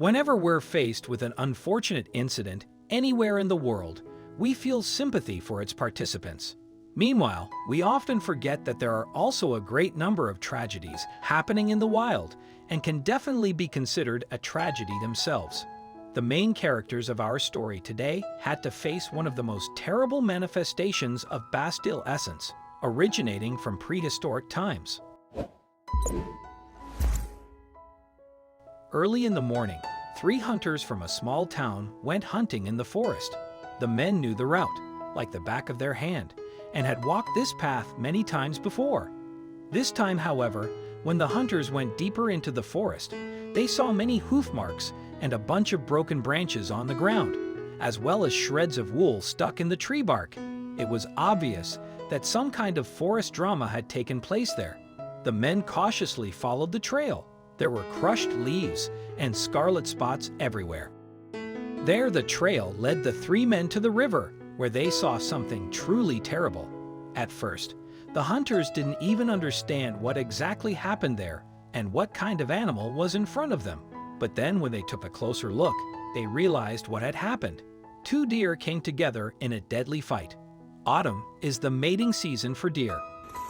Whenever we're faced with an unfortunate incident anywhere in the world, we feel sympathy for its participants. Meanwhile, we often forget that there are also a great number of tragedies happening in the wild and can definitely be considered a tragedy themselves. The main characters of our story today had to face one of the most terrible manifestations of Bastille essence, originating from prehistoric times. Early in the morning, 3 hunters from a small town went hunting in the forest. The men knew the route, like the back of their hand, and had walked this path many times before. This time, however, when the hunters went deeper into the forest, they saw many hoof marks and a bunch of broken branches on the ground, as well as shreds of wool stuck in the tree bark. It was obvious that some kind of forest drama had taken place there. The men cautiously followed the trail. There were crushed leaves and scarlet spots everywhere. There, the trail led the 3 men to the river, where they saw something truly terrible. At first, the hunters didn't even understand what exactly happened there and what kind of animal was in front of them. But then when they took a closer look, they realized what had happened. 2 deer came together in a deadly fight. Autumn is the mating season for deer.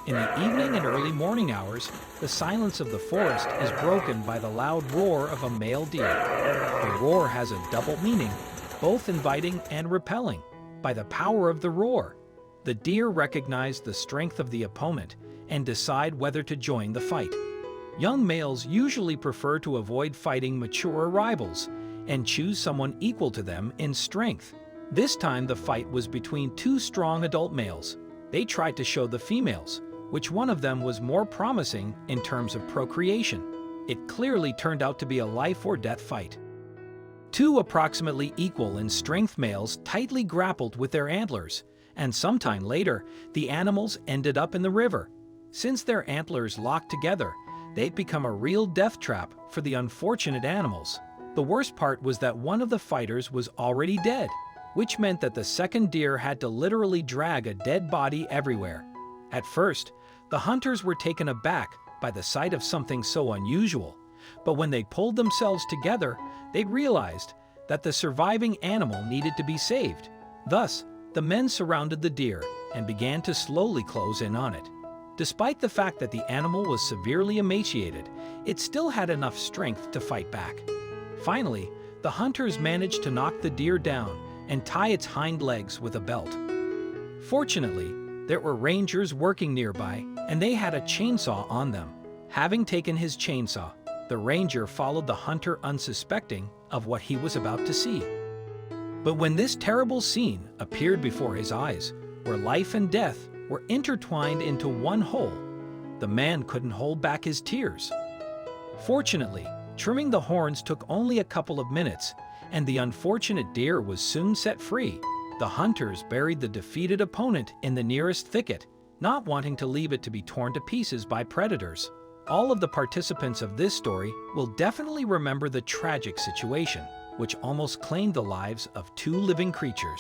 In the evening and early morning hours, the silence of the forest is broken by the loud roar of a male deer. The roar has a double meaning, both inviting and repelling. By the power of the roar, the deer recognize the strength of the opponent and decide whether to join the fight. Young males usually prefer to avoid fighting mature rivals and choose someone equal to them in strength. This time the fight was between 2 strong adult males. They tried to show the females which one of them was more promising in terms of procreation. It clearly turned out to be a life or death fight. 2 approximately equal in strength males tightly grappled with their antlers, and sometime later, the animals ended up in the river. Since their antlers locked together, they'd become a real death trap for the unfortunate animals. The worst part was that one of the fighters was already dead, which meant that the second deer had to literally drag a dead body everywhere. At first, the hunters were taken aback by the sight of something so unusual, but when they pulled themselves together, they realized that the surviving animal needed to be saved. Thus, the men surrounded the deer and began to slowly close in on it. Despite the fact that the animal was severely emaciated, it still had enough strength to fight back. Finally, the hunters managed to knock the deer down and tie its hind legs with a belt. Fortunately, there were rangers working nearby, and they had a chainsaw on them. Having taken his chainsaw, the ranger followed the hunter unsuspecting of what he was about to see. But when this terrible scene appeared before his eyes, where life and death were intertwined into one whole, the man couldn't hold back his tears. Fortunately, trimming the horns took only a couple of minutes, and the unfortunate deer was soon set free. The hunters buried the defeated opponent in the nearest thicket, not wanting to leave it to be torn to pieces by predators. All of the participants of this story will definitely remember the tragic situation, which almost claimed the lives of 2 living creatures.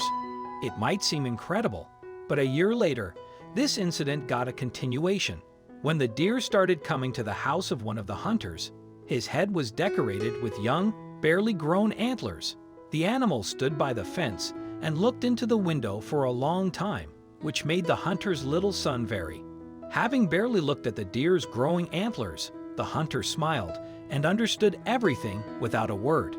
It might seem incredible, but a year later, this incident got a continuation. When the deer started coming to the house of one of the hunters, his head was decorated with young, barely grown antlers. The animal stood by the fence and looked into the window for a long time, which made the hunter's little son very. Having barely looked at the deer's growing antlers, the hunter smiled and understood everything without a word.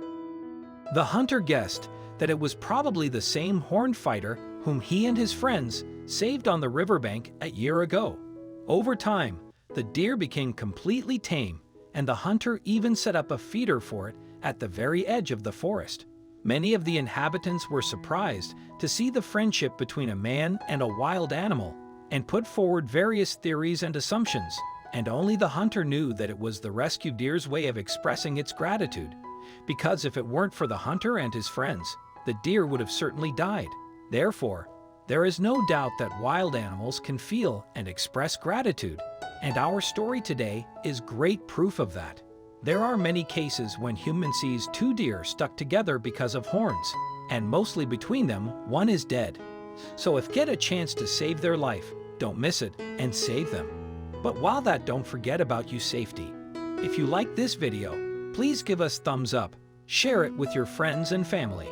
The hunter guessed that it was probably the same horned fighter whom he and his friends saved on the riverbank a year ago. Over time, the deer became completely tame, and the hunter even set up a feeder for it at the very edge of the forest. Many of the inhabitants were surprised to see the friendship between a man and a wild animal, and put forward various theories and assumptions, and only the hunter knew that it was the rescued deer's way of expressing its gratitude. Because if it weren't for the hunter and his friends, the deer would have certainly died. Therefore, there is no doubt that wild animals can feel and express gratitude, and our story today is great proof of that. There are many cases when humans sees 2 deer stuck together because of horns, and mostly between them, one is dead. So if get a chance to save their life, don't miss it and save them. But while that, don't forget about your safety. If you like this video, please give us thumbs up Share it with your friends and family.